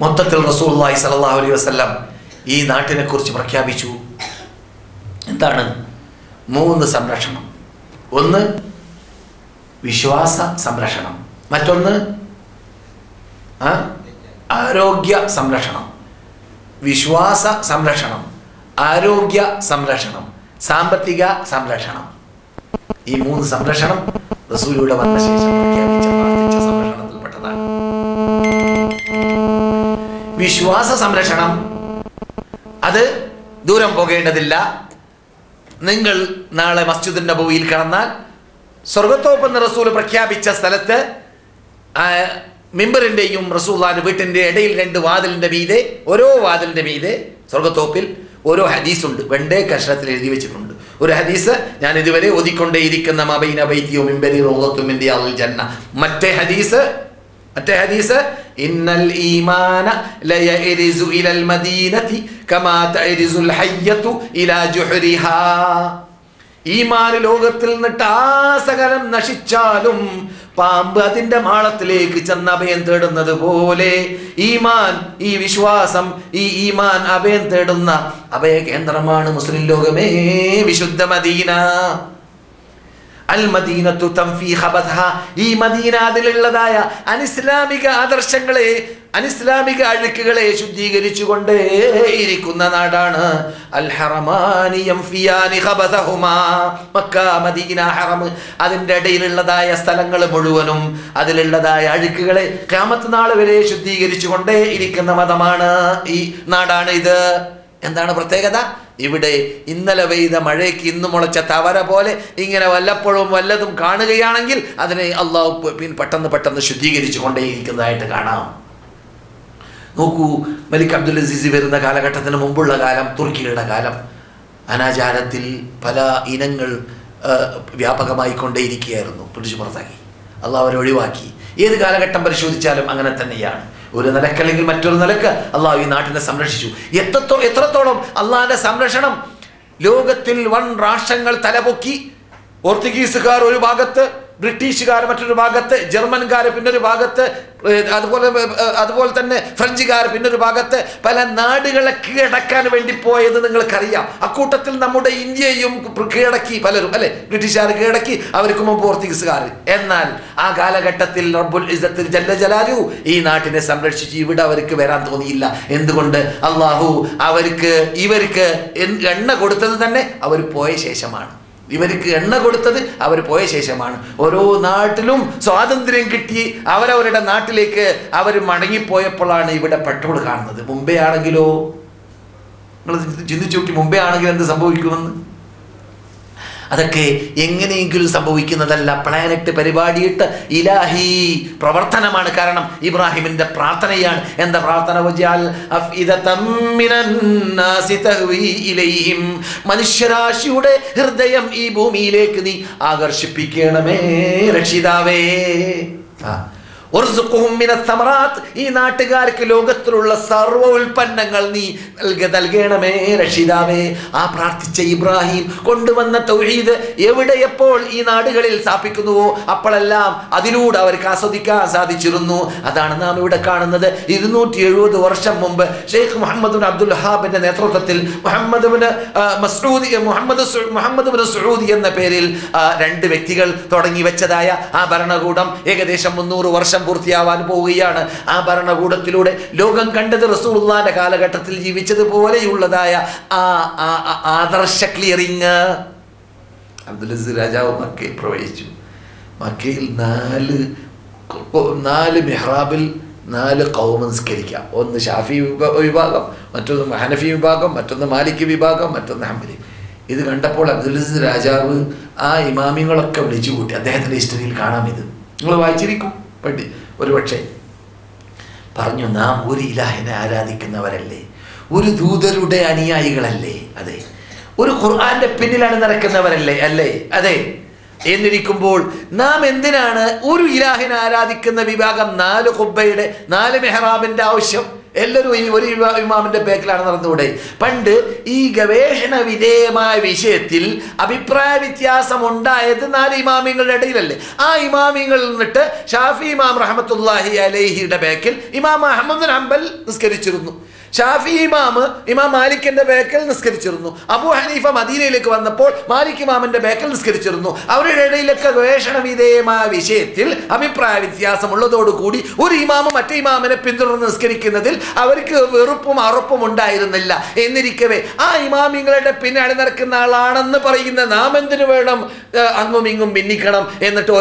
മൊത്തത്തിൽ റസൂലുള്ളാഹി സ്വല്ലല്ലാഹു അലൈഹി വസല്ലം ഈ നാട്ടിനെ കുറിച്ച് പ്രഖ്യാപിച്ചു. എന്താണ്? 3 സംരക്ഷണം. ഒന്ന് വിശ്വാസ സംരക്ഷണം, മറ്റൊന്ന് ആരോഗ്യ സംരക്ഷണം. വിശ്വാസ സംരക്ഷണം, ആരോഗ്യ സംരക്ഷണം, സാമ്പത്തിക സംരക്ഷണം. ഈ 3 സംരക്ഷണം റസൂലുള്ളാഹി വന്ന ശേഷം പ്രഖ്യാപിച്ച പ്രാർത്ഥിച്ച സംരക്ഷണത്തിൽപ്പെട്ടതാണ്. വിശ്വാസ സംരക്ഷണം, അത് ദൂരം പോകേണ്ടതില്ല. നിങ്ങൾ നാളെ മസ്ജിദുൻ നബവിയിൽ കടന്നാൽ സ്വർഗത്തോപ്പെന്ന് റസൂൽ പ്രഖ്യാപിച്ച സ്ഥലത്ത് മിമ്പറിന്റെയും റസൂലുള്ളാഹിന്റെ വീട്ടിന്റെ ഇടയിൽ 2 വാതിലിന്റെ മീതെ, ഓരോ വാതിലിന്റെ മീതെ സ്വർഗത്തോപ്പിൽ ഓരോ ഹദീസുണ്ട്. വെണ്ടേ കഷ്ണത്തിൽ എഴുതി വെച്ചിട്ടുണ്ട്. ഒരു ഹദീസ് ഞാൻ ഇതുവരെ ഓതിക്കൊണ്ടേയിരിക്കുന്ന മബൈന ബൈതിയോ മിമ്പരി റൗളത്തും മിൻ റിയാദിൽ ജന്ന. മറ്റേ ഹദീസ് ഇന്നൽ ഈമാന ലയരിസു ഇലൽ മദീനതി കമാ തരിസുൽ ഹയ്യതു ഇലാ ജുഹരിഹാ. ഈമാൻ ലോകത്തിൽ നിന്നിട്ട് ആസകലം നശിച്ചാലും പാമ്പ് അതിന്റെ മാളത്തിലേക്ക് ചെന്ന് അഭയം തേടുന്നത് പോലെ ഈമാൻ, ഈ വിശ്വാസം, ഈ ഈമാൻ അഭയം തേടുന്ന അഭയ കേന്ദ്രമാണ് മുസ്ലിം ലോകമേ വിശുദ്ധ മദീന. അൽ മദീനത്തു തൻഫീ ഖബത്ഹ. ഈ മദീന അതിലുള്ളതായ അനിസ്ലാമിക ആദർശങ്ങളെ, അനിസ്ലാമിക അഴുക്കുകളെ ശുദ്ധീകരിച്ചുകൊണ്ടേ ഇരിക്കുന്ന നാടാണ്. അൽ ഹറമാനി യംഫിയാനി ഖബതഹുമാ. മക്ക, മദീന, ഹറം, അതിൻ്റെ ഇടയിലുള്ളതായ സ്ഥലങ്ങൾ മുഴുവനും അതിലുള്ളതായ അഴുക്കുകളെ ഖിയാമത്ത് നാൾ വരെ ശുദ്ധീകരിച്ചുകൊണ്ടേ ഇരിക്കുന്ന മതമാണ്, ഈ നാടാണ് ഇത്. എന്താണ് പ്രത്യേകത? ഇവിടെ ഇന്നലെ പെയ്ത മഴയ്ക്ക് ഇന്ന് മുളച്ച തവര പോലെ ഇങ്ങനെ വല്ലപ്പോഴും വല്ലതും കാണുകയാണെങ്കിൽ അതിനെ അള്ളാഹു പെട്ടെന്ന് ശുദ്ധീകരിച്ചു കൊണ്ടേയിരിക്കുന്നതായിട്ട് കാണാം. നോക്കൂ, മലിക് അബ്ദുൽ അസീസ് വരുന്ന കാലഘട്ടത്തിന് മുമ്പുള്ള കാലം, തുർക്കിയുടെ കാലം, അനാചാരത്തിൽ പല ഇനങ്ങൾ വ്യാപകമായി കൊണ്ടേയിരിക്കുകയായിരുന്നു. പിടിച്ചു പുറത്താക്കി, അള്ളാഹു അവരെ ഒഴിവാക്കി. ഏത് കാലഘട്ടം പരിശോധിച്ചാലും അങ്ങനെ തന്നെയാണ്. ഒരു നിലക്കല്ലെങ്കിൽ മറ്റൊരു നിലക്ക് അള്ളാഹു ഈ നാട്ടിനെ സംരക്ഷിച്ചു. എത്രത്തോളം അള്ളാഹിന്റെ സംരക്ഷണം ലോകത്തിൽ വൻ രാഷ്ട്രങ്ങൾ തലപൊക്കി. പോർച്ചുഗീസുകാർ ഒരു ഭാഗത്ത്, ബ്രിട്ടീഷുകാർ മറ്റൊരു ഭാഗത്ത്, ജർമ്മൻകാർ പിന്നൊരു ഭാഗത്ത്, അതുപോലെ തന്നെ ഫ്രഞ്ചുകാർ പിന്നൊരു ഭാഗത്ത്, പല നാടുകളെ കീഴടക്കാൻ വേണ്ടി പോയത് നിങ്ങൾക്കറിയാം. അക്കൂട്ടത്തിൽ നമ്മുടെ ഇന്ത്യയും കീഴടക്കി പലരും, അല്ലെ? ബ്രിട്ടീഷുകാർ കീഴടക്കി, അവർക്ക് മുമ്പ് പോർച്ചുഗീസുകാർ. എന്നാൽ ആ കാലഘട്ടത്തിൽ റബ്ബുൽ ഇസ്സത്ത് ജല്ല ജലാലുഹു ഈ നാട്ടിനെ സംരക്ഷിച്ച് ഇവിടെ അവർക്ക് വരാൻ തോന്നിയില്ല. എന്തുകൊണ്ട്? അള്ളാഹു ഇവർക്ക് എണ്ണ കൊടുത്തത് തന്നെ അവർ പോയ ശേഷമാണ്. ഇവർക്ക് എണ്ണ കൊടുത്തത് അവർ പോയ ശേഷമാണ്. ഓരോ നാട്ടിലും സ്വാതന്ത്ര്യം കിട്ടി അവരവരുടെ നാട്ടിലേക്ക് അവർ മടങ്ങിപ്പോയപ്പോഴാണ് ഇവിടെ പെട്രോൾ കാണുന്നത്. മുമ്പേ ആണെങ്കിലോ, നിങ്ങൾ ചിന്തിച്ചു നോക്കി, മുമ്പേ ആണെങ്കിൽ എന്ത് സംഭവിക്കുമെന്ന്? അതൊക്കെ എങ്ങനെയെങ്കിലും സംഭവിക്കുന്നതല്ല. പ്ലാനറ്റ് പരിപാടിയിട്ട് ഇലാഹി പ്രവർത്തനമാണ്. കാരണം ഇബ്രാഹിമിന്റെ പ്രാർത്ഥനയാണ്. എന്താ പ്രാർത്ഥന? മനുഷ്യരാശിയുടെ ഹൃദയം ഈ ഭൂമിയിലേക്ക് നീ ആകർഷിപ്പിക്കണമേ രക്ഷിതാവേ. ഈ നാട്ടുകാർക്ക് ലോകത്തിലുള്ള സർവ്വ ഉൽപ്പന്നങ്ങൾ നീ നൽകണമേ രക്ഷിതാവേ. ആ പ്രാർത്ഥിച്ച ഇബ്രാഹിം കൊണ്ടുവന്ന തൗഹീദ് എവിടെ എപ്പോൾ ഈ നാടുകളിൽ സ്ഥാപിക്കുന്നുവോ അപ്പോഴെല്ലാം അതിലൂടെ അവർക്ക് ആസ്വദിക്കാൻ സാധിച്ചിരുന്നു. അതാണ് നാം ഇവിടെ കാണുന്നത്. 270 വർഷം മുമ്പ് ഷെയ്ഖ് മുഹമ്മദ് അബ്ദുൽ വഹാബിന്റെ നേതൃത്വത്തിൽ മുഹമ്മദ് സഊദി എന്ന പേരിൽ 2 വ്യക്തികൾ തുടങ്ങി വെച്ചതായ ആ ഭരണകൂടം ഏകദേശം 300 വർഷം പൂർത്തിയാവാൻ പോവുകയാണ്. ആ ഭരണകൂടത്തിലൂടെ ലോകം കണ്ടത് റസൂലുള്ളാഹിന്റെ കാലഘട്ടത്തിൽ ജീവിച്ചതുപോലെയുള്ളതായ ആദർശ ക്ലിയറിങ്. അബ്ദുൽ അസീസ് രാജാവ് മക്കയിൽ പ്രവേശിച്ചു. മക്കയിൽ 4 മെഹ്റാബിൽ 4 ഖൗം നിസ്കരിക്കാം. ഒന്ന് ഷാഫി വിഭാഗം, മറ്റൊന്ന് ഹനഫി വിഭാഗം, മറ്റൊന്ന് മാലിക് വിഭാഗം, മറ്റൊന്ന് ഹംബലി. ഇത് കണ്ടപ്പോൾ അബ്ദുൽ അസീസ് രാജാവ് ആ ഇമാമിങ്ങളൊക്കെ വിളിച്ചു കൂട്ടി. അദ്ദേഹത്തിന്റെ ഹിസ്റ്ററിയിൽ കാണാം. ഇത് നിങ്ങൾ വായിച്ചിരിക്കും ഒരു പക്ഷേ. പറഞ്ഞു, നാം ഒരു ഇലാഹിനെ ആരാധിക്കുന്നവരല്ലേ, ഒരു ദൂതരുടെ അനുയായികളല്ലേ? അതെ. ഒരു ഖുർആന്റെ പിന്നിലാണ് നടക്കുന്നവരല്ലേ? അല്ലേ? അതെ. എന്നിരിക്കുമ്പോൾ നാം എന്തിനാണ് ഒരു ഇലാഹിനെ ആരാധിക്കുന്ന വിഭാഗം 4 ഖുബ്ബയുടെ 4 മെഹ്റാബിന്റെ ആവശ്യം? എല്ലാവരും ഈ ഒരു ഇമാമിന്റെ ബേക്കിലാണ് നടന്നുകൂടെ? പണ്ട് ഈ ഗവേഷണ വിധേയമായ വിഷയത്തിൽ അഭിപ്രായ വ്യത്യാസം ഉണ്ടായത് 4 ഇമാമിങ്ങളുടെ ഇടയിലല്ലേ? ആ ഇമാമിങ്ങളിൽ നിന്നിട്ട് ഷാഫി ഇമാം റഹ്മത്തുള്ളാഹി അലൈഹിയുടെ ബേക്കിൽ ഇമാം അഹ്മദ് ബിൻ ഹംബൽ നിസ്കരിച്ചിരുന്നു. ഷാഫി ഇമാം മാലിക്കിന്റെ ബേക്കൽ നിസ്കരിച്ചിരുന്നു. അബൂ ഹനീഫ മദീനയിലേക്ക് വന്നപ്പോൾ മാലിക് ഇമാമിന്റെ ബേക്കൽ നിസ്കരിച്ചിരുന്നു. അവരുടെ ഇടയിലൊക്കെ ഗവേഷണ വിധേയമായ വിഷയത്തിൽ അഭിപ്രായ വ്യത്യാസമുള്ളതോടുകൂടി ഒരു ഇമാമ് മറ്റേ ഇമാമിനെ പിന്തുടർന്ന് നിസ്കരിക്കുന്നതിൽ അവർക്ക് വെറുപ്പും അറുപ്പും ഉണ്ടായിരുന്നില്ല. എന്നിരിക്കവേ ആ ഇമാമിങ്ങളുടെ പിന്നെ അണിനിരക്കുന്ന ആളാണെന്ന് പറയുന്ന നാം എന്തിനു വേണം അങ്ങും ഇങ്ങും ഭിന്നിക്കണം, എന്നിട്ട്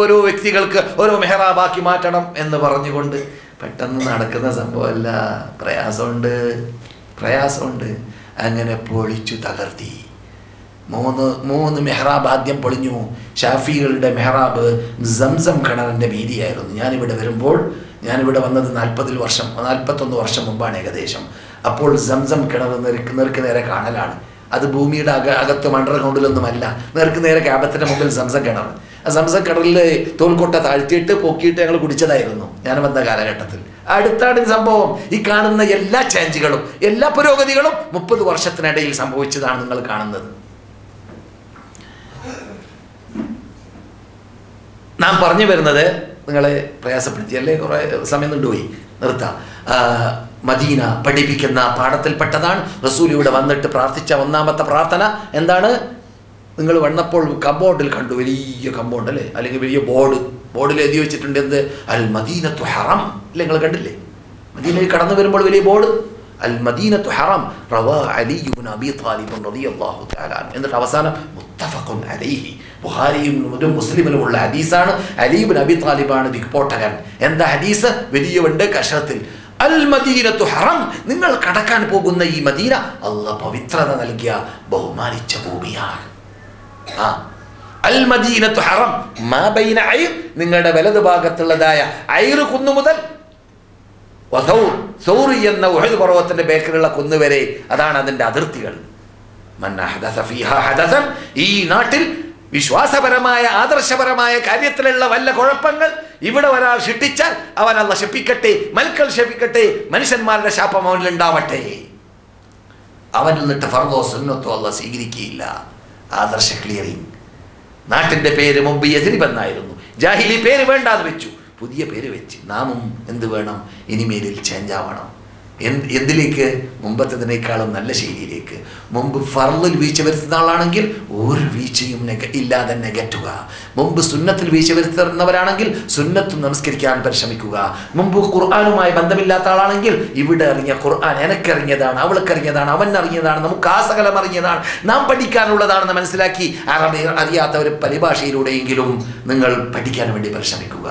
ഓരോ വ്യക്തികൾക്ക് ഓരോ മെഹറാബാക്കി മാറ്റണം എന്ന് പറഞ്ഞുകൊണ്ട് പെട്ടെന്ന് നടക്കുന്ന സംഭവമല്ല. പ്രയാസമുണ്ട്. അങ്ങനെ പൊളിച്ചു തകർത്തി. മൂന്ന് മെഹ്റാബ് ആദ്യം പൊളിഞ്ഞു. ഷാഫികളുടെ മെഹ്റാബ് സംസം കിണറിൻ്റെ വീതിയായിരുന്നു. ഞാനിവിടെ വന്നത് 41 വർഷം മുമ്പാണ് ഏകദേശം. അപ്പോൾ സംസം കിണർ നേർക്ക് നേരെ കാണലാണ്. അത് ഭൂമിയുടെ അകത്തും അണ്ടർഗ്രൗണ്ടിലൊന്നുമല്ല, നേർക്ക് നേരെ ക്യാബത്തിൻ്റെ മുമ്പിൽ സംസം കിണർ. ആ സംസം കിണറിൽ തോൽക്കൊട്ട താഴ്ത്തിയിട്ട് പൊക്കിയിട്ട് ഞങ്ങൾ കുടിച്ചതായിരുന്നു ഞാൻ വന്ന കാലഘട്ടത്തിൽ. അടുത്താണ് സംഭവം. ഈ കാണുന്ന എല്ലാ ചേഞ്ചുകളും എല്ലാ പുരോഗതികളും 30 വർഷത്തിനിടയിൽ സംഭവിച്ചതാണ് നിങ്ങൾ കാണുന്നത്. നാം പറഞ്ഞു വരുന്നത് നിങ്ങളെ പ്രയാസപ്പെടുത്തിയല്ലേ, കുറേ സമയം കൊണ്ടുപോയി, നിർത്താം. മദീന പഠിപ്പിക്കുന്ന പാഠത്തിൽപ്പെട്ടതാണ്. റസൂൽ ഇവിടെ വന്നിട്ട് പ്രാർത്ഥിച്ച ഒന്നാമത്തെ പ്രാർത്ഥന എന്താണ്? നിങ്ങൾ വന്നപ്പോൾ കമ്പോർഡിൽ കണ്ടു, വലിയ കമ്പോണ്ട് അല്ലേ, അല്ലെങ്കിൽ വലിയ ബോർഡിൽ എഴുതി വെച്ചിട്ടുണ്ട് എന്ത്? അൽ മദീനത്തു ഹറം അല്ലേ? നിങ്ങൾ കണ്ടില്ലേ? മദീനയിൽ കടന്നു വരുമ്പോൾ വലിയ ബോർഡ് അൽ മദീനത്തു ഹറം റവാ അലി ഇബ്നു അബീ ത്വാലിബ് റളിയല്ലാഹു തആല. എന്നിട്ട് അവസാനം മുത്തഫഖുൻ അലൈഹി, ബുഖാരിയും മുസ്ലിമിലുമുള്ള ഹദീസാണ്. അലി ഇബ്നു അബീ ത്വാലിബാണ് ദിക്പോട്ടകൻ. എന്താ ഹദീസ്? വലിയവണ്ട് കഷറത്തിൽ അൽ മദീനത്തു ഹറം, നിങ്ങൾ കടക്കാൻ പോകുന്ന ഈ മദീന അല്ലാഹ് പവിത്രത നൽകിയ ബഹുമാനിച്ച ഭൂമിയാണ്. അൽ മദീനത്തു ഹറം മാ ബൈന ഐർ, നിങ്ങളുടെ വലതു ഭാഗത്തുള്ളതായ ഐർ കുന്നു മുതൽ സൗർ എന്ന ഉഹദ് പർവ്വതത്തിന്റെ ബേക്കിലുള്ള കുന്നുവരെ, അതാണ് അതിന്റെ അതിർത്തികൾ. മൻ അഹദസ ഫീഹാ ഹദസൻ, ഈ നാട്ടിൽ വിശ്വാസപരമായ ആദർശപരമായ കാര്യത്തിലുള്ള വല്ല കുഴപ്പങ്ങൾ ഇവിടെ ഒരാൾ ശിക്ഷിച്ചാൽ അവൻ അല്ലാഹ് ശപിക്കട്ടെ, മൽക്കൾ ശപിക്കട്ടെ, മനുഷ്യന്മാരുടെ ശാപം അവനിൽ ഉണ്ടാവട്ടെ. അവനിൽ നിന്നിട്ട് ഫർദോ സുന്നത്തോ അല്ലാഹ് സ്വീകരിക്കുകയില്ല. ആദർശ ക്ലിയറിംഗ്. നാട്ടിന്റെ പേര് മുമ്പ് യസ്രിബ് എന്നായിരുന്നു. ജാഹിലി പേര് വേണ്ടാന്ന് വെച്ചു, പുതിയ പേര് വെച്ച്. നാമും എന്ത് വേണം? ഇനിമേലിൽ ചേഞ്ച് ആവണം. എന്തിലേക്ക്? മുമ്പത്തതിനേക്കാളും നല്ല ശൈലിയിലേക്ക്. മുമ്പ് ഫർളിൽ വീഴ്ച വരുത്തുന്ന ആളാണെങ്കിൽ ഒരു വീഴ്ചയും ഇല്ലാതെ നികറ്റുക. മുമ്പ് സുന്നത്തിൽ വീഴ്ച വരുത്തുന്നവരാണെങ്കിൽ സുന്നത്തും നമസ്കരിക്കാൻ പരിശ്രമിക്കുക. മുമ്പ് ഖുർആനുമായി ബന്ധമില്ലാത്ത ആളാണെങ്കിൽ ഇവിടെ അറിഞ്ഞ ഖുർആൻ എനിക്കറിഞ്ഞതാണ്, അവൾക്കറിഞ്ഞതാണ്, അവനറിഞ്ഞതാണ്, നമുക്ക് ആ സകലം അറിഞ്ഞതാണ്, നാം പഠിക്കാനുള്ളതാണെന്ന് മനസ്സിലാക്കി അറബി അറിയാത്ത ഒരു പരിഭാഷയിലൂടെയെങ്കിലും നിങ്ങൾ പഠിക്കാൻ വേണ്ടി പരിശ്രമിക്കുക.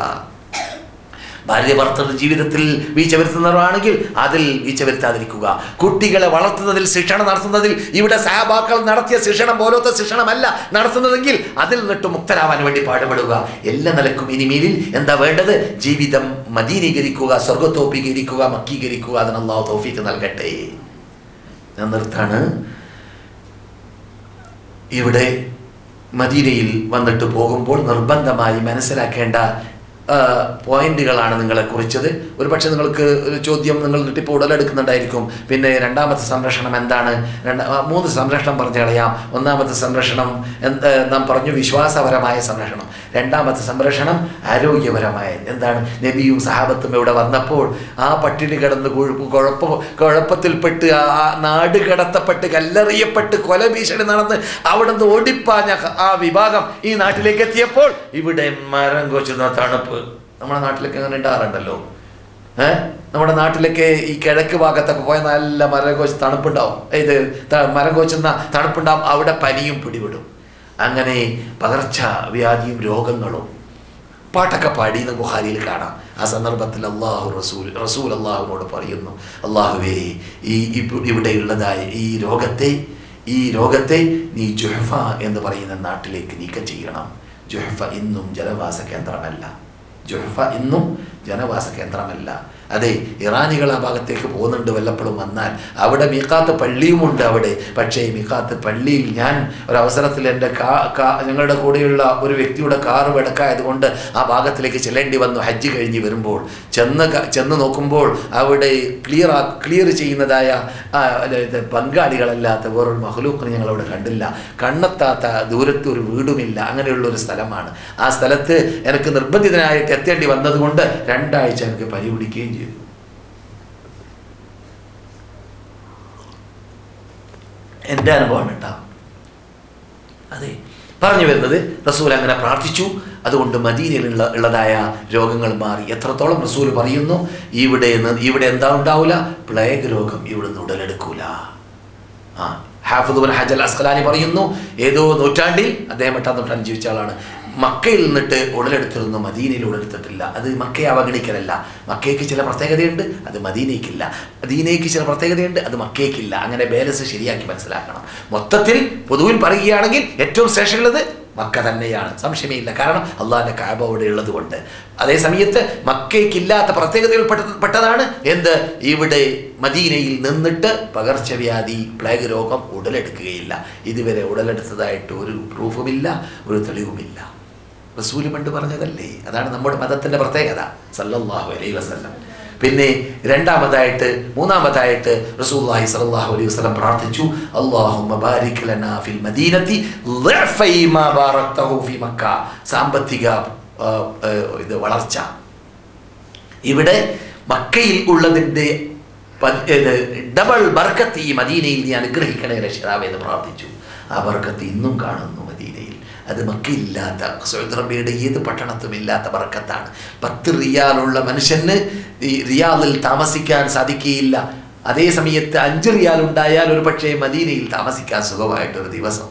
ഭാര്യ ഭർത്തൃ ജീവിതത്തിൽ വീഴ്ച വരുത്തുന്നവരാണെങ്കിൽ അതിൽ വീഴ്ച വരുത്താതിരിക്കുക. കുട്ടികളെ വളർത്തുന്നതിൽ, ശിക്ഷണം നടത്തുന്നതിൽ ഇവിടെ സഹാബാക്കൾ നടത്തിയ ശിക്ഷണം പോലത്തെ ശിക്ഷണമല്ല നടത്തുന്നതെങ്കിൽ അതിൽ നിന്നിട്ട് മുക്തരാവാൻ വേണ്ടി പാടുപെടുക. എല്ലാ നിലക്കും ഇനിമേലിൽ എന്താ വേണ്ടത്? ജീവിതം മദീനീകരിക്കുക, സ്വർഗത്തോപ്പീകരിക്കുക, മക്കീകരിക്കുക. അതിന് അല്ലാഹു തൗഫീഖ് നൽകട്ടെ. ഞാൻ നിർത്താണ്. ഇവിടെ മദീനയിൽ വന്നിട്ട് പോകുമ്പോൾ നിർബന്ധമായി മനസ്സിലാക്കേണ്ട പോയിന്റുകളാണ് നിങ്ങളെ കുറിച്ചത്. ഒരു പക്ഷേ നിങ്ങൾക്ക് ഒരു ചോദ്യം നിങ്ങൾ ഇപ്പോൾ ഉടലെടുക്കുന്നുണ്ടായിരിക്കും. പിന്നെ രണ്ടാമത്തെ സംരക്ഷണം എന്താണ്? 3 സംരക്ഷണം പറഞ്ഞു കളയാം. ഒന്നാമത്തെ സംരക്ഷണം നാം പറഞ്ഞു വിശ്വാസപരമായ സംരക്ഷണം. രണ്ടാമത്തെ സംരക്ഷണം ആരോഗ്യപരമായ. എന്താണ്? നബിയും സഹാബത്തും ഇവിടെ വന്നപ്പോൾ ആ പട്ടിണി കിടന്ന് കുഴപ്പത്തിൽപ്പെട്ട് ആ നാട് കടത്തപ്പെട്ട് കല്ലെറിയപ്പെട്ട് കൊലഭീഷണി നടന്ന് അവിടെ നിന്ന് ഓടിപ്പാഞ്ഞ ആ വിഭാഗം ഈ നാട്ടിലേക്ക് എത്തിയപ്പോൾ ഇവിടെ മരം കൊച്ചുന്ന തണുപ്പ് നമ്മുടെ നാട്ടിലൊക്കെ അങ്ങനെ ഉണ്ടാകാറുണ്ടല്ലോ. നമ്മുടെ നാട്ടിലൊക്കെ ഈ കിഴക്ക് ഭാഗത്തൊക്കെ പോയ നല്ല മരം കോച്ച് തണുപ്പുണ്ടാവും. മരം കോച്ചുന്ന തണുപ്പുണ്ടാവും. അവിടെ പനിയും പിടിപെടും. അങ്ങനെ പകർച്ചവ്യാധിയും രോഗങ്ങളും പാട്ടൊക്കെ പാടിയെന്ന് ബുഖാരിയിൽ കാണാം. ആ സന്ദർഭത്തിൽ റസൂൽ അള്ളാഹുവിനോട് പറയുന്നു, അള്ളാഹുവേ, ഇവിടെയുള്ളതായ ഈ രോഗത്തെ നീ ജുഹഫ എന്ന് പറയുന്ന നാട്ടിലേക്ക് നീക്കം ചെയ്യണം. ജുഹഫ ഇന്നും ജനവാസ കേന്ദ്രമല്ല. ജുഹഫ ഇന്നും ജനവാസ കേന്ദ്രമല്ല. അതെ, ഇറാനികൾ ആ ഭാഗത്തേക്ക് പോകുന്നുണ്ട്, വല്ലപ്പോഴും വന്നാൽ. അവിടെ മീഖാത്ത് പള്ളിയുമുണ്ട് അവിടെ. പക്ഷേ മീഖാത്ത് പള്ളിയിൽ ഞാൻ ഒരവസരത്തിൽ എൻ്റെ ഞങ്ങളുടെ കൂടെയുള്ള ഒരു വ്യക്തിയുടെ കാറ് വെടക്കായതുകൊണ്ട് ആ ഭാഗത്തിലേക്ക് ചെല്ലേണ്ടി വന്നു. ഹജ്ജ് കഴിഞ്ഞ് വരുമ്പോൾ ചെന്ന് നോക്കുമ്പോൾ അവിടെ ക്ലിയർ ചെയ്യുന്നതായ പങ്കാളികളല്ലാത്ത വേറൊരു മഹ്ലൂക്കിനെ ഞങ്ങളവിടെ കണ്ടില്ല. കണ്ണെത്താത്ത ദൂരത്ത് ഒരു വീടുമില്ല. അങ്ങനെയുള്ളൊരു സ്ഥലമാണ്. ആ സ്ഥലത്ത് എനിക്ക് നിർബന്ധിതനായിട്ട് എത്തേണ്ടി വന്നതുകൊണ്ട് 2 ആഴ്ച എനിക്ക് പനി പിടിക്കുകയും ചെയ്തു. എൻ്റെ അനുഭവം കേട്ടോ. അതെ, പറഞ്ഞു വരുന്നത് റസൂൽ അങ്ങനെ പ്രാർത്ഥിച്ചു. അതുകൊണ്ട് മദീനയിൽ ഉള്ളതായ രോഗങ്ങൾ മാറി. എത്രത്തോളം റസൂൽ പറയുന്നു, ഇവിടെ എന്താ ഉണ്ടാവില്ല, പ്ലേഗ് രോഗം ഇവിടുന്ന് ഉടലെടുക്കൂല. ഹാഫിദ് ഇബ്നു ഹജർ അസ്ഖലാനി പറയുന്നു, ഏതോ നൂറ്റാണ്ടിൽ, അദ്ദേഹം 8-ാം നൂറ്റാണ്ടിൽ ജീവിച്ച ആളാണ്, മക്കയിൽ നിന്നിട്ട് ഉടലെടുത്തിരുന്നു, മദീനയിൽ ഉടലെടുത്തിട്ടില്ല. അത് മക്കയെ അവഗണിക്കലല്ല. മക്കയ്ക്ക് ചില പ്രത്യേകതയുണ്ട്, അത് മദീനയ്ക്കില്ല. മദീനയ്ക്ക് ചില പ്രത്യേകതയുണ്ട്, അത് മക്കയ്ക്കില്ല. അങ്ങനെ ബാലൻസ് ശരിയാക്കി മനസ്സിലാക്കണം. മൊത്തത്തിൽ പൊതുവിൽ പറയുകയാണെങ്കിൽ ഏറ്റവും ശ്രേഷ്ഠമുള്ളത് മക്ക തന്നെയാണ്, സംശയമേ ഇല്ല. കാരണം അള്ളാഹിൻ്റെ കഅബ അവിടെ ഉള്ളത് കൊണ്ട്. അതേ സമയത്ത് മക്കയ്ക്കില്ലാത്ത പ്രത്യേകതകൾ പെട്ടതാണ് എന്ത്, ഇവിടെ മദീനയിൽ നിന്നിട്ട് പകർച്ചവ്യാധി, പ്ലേഗ് രോഗം ഉടലെടുക്കുകയില്ല. ഇതുവരെ ഉടലെടുത്തതായിട്ട് ഒരു പ്രൂഫുമില്ല, ഒരു തെളിവുമില്ല. റസൂൽ പണ്ട് പറഞ്ഞതല്ലേ. അതാണ് നമ്മുടെ മതത്തിൻ്റെ പ്രത്യേകത സല്ലല്ലാഹു അലൈഹി വസല്ലം. പിന്നെ മൂന്നാമതായിട്ട് റസൂലുള്ളാഹി സ്വല്ലല്ലാഹു അലൈഹി വസല്ലം പ്രാർത്ഥിച്ചു, അല്ലാഹുമ്മ ബാരിക് ലനാ ഫിൽ മദീനതി ളിഅഫൈ മാ ബാറക്തഹു ഫി മക്ക. സാമ്പത്തിക വളർച്ച ഇവിടെ മക്കയിൽ ഉള്ളതിൻ്റെ ഡബിൾ ബർക്കത്ത് ഈ മദീനയിൽ നീ അനുഗ്രഹിക്കണേ രക്ഷിതാവേ എന്ന് പ്രാർത്ഥിച്ചു. ആ ബർക്കത്ത് ഇന്നും കാണുന്നു മദീനയിൽ. അത് മക്കയില്ലാത്ത, സൗദി അറേബ്യയുടെ ഏത് പട്ടണത്തും ഇല്ലാത്ത ബർക്കത്താണ്. 10 റിയാലുള്ള മനുഷ്യന് ഈ റിയാദിൽ താമസിക്കാൻ സാധിക്കുകയില്ല. അതേ സമയത്ത് 5 റിയാൽ ഉണ്ടായാൽ ഒരു പക്ഷേ മദീനയിൽ താമസിക്കാൻ സുഖമായിട്ടൊരു ദിവസം.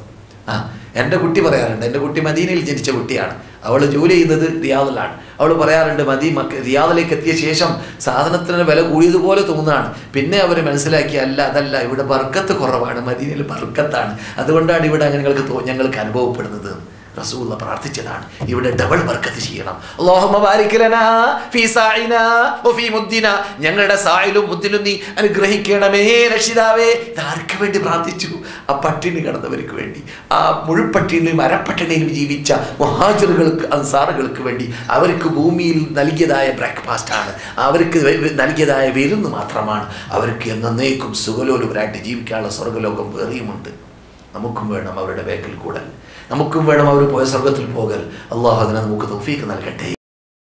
എൻ്റെ കുട്ടി പറയാറുണ്ട്, എൻ്റെ കുട്ടി മദീനയിൽ ജനിച്ച കുട്ടിയാണ്, അവൾ ജോലി ചെയ്യുന്നത് റിയാദിലാണ്. അവൾ പറയാറുണ്ട്, റിയാദിലേക്ക് എത്തിയ ശേഷം സാധനത്തിന് വില കൂടിയതുപോലെ തോന്നുകയാണ്. പിന്നെ അവർ മനസ്സിലാക്കി, അതല്ല, ഇവിടെ ബർക്കത്ത് കുറവാണ്, മദീനയിൽ ബർക്കത്താണ്. അതുകൊണ്ടാണ് ഇവിടെ ഞങ്ങൾക്ക് അനുഭവപ്പെടുന്നത്. റസൂലുള്ള പ്രാർത്ഥിച്ചതാണ്, ഇവിടെ ഡബിൾ ബർക്കത്ത് ചെയ്യണം. അല്ലാഹുമ്മ ബാരിക് ലനാ ഫീ സാഇനാ വഫീ മുദ്ദിനാ. ഞങ്ങളുടെ സായിലും മുദ്ദിലും നീ അനുഗ്രഹിക്കണമേ രക്ഷിതാവേ. ആർക്ക് വേണ്ടി പ്രാർത്ഥിച്ചു? ആ പട്ടിണി കിടന്നവർക്ക് വേണ്ടി, ആ മുഴുപട്ടിണിയും അരപ്പട്ടിണിയിലും ജീവിച്ച മുഹാജിറുകൾക്ക്, അൻസാറുകൾക്ക് വേണ്ടി. അവർക്ക് ഭൂമിയിൽ നൽകിയതായ ബ്രേക്ക്ഫാസ്റ്റാണ്, അവർക്ക് നൽകിയതായ വിരുന്ന് മാത്രമാണ്. അവർക്ക് എന്നേക്കും സുഖലോലുപരായിട്ട് ജീവിക്കാനുള്ള സ്വർഗ്ഗലോകം വേറെയുമുണ്ട്. നമുക്കും വേണം അവരുടെ വേക്കൽ കൂടൽ, നമുക്കും വേണം അവർ പോയ സ്വർഗത്തിൽ പോകൽ. അള്ളാഹു അതിനെ നമുക്ക് തൗഫീഖ് നൽകട്ടെ.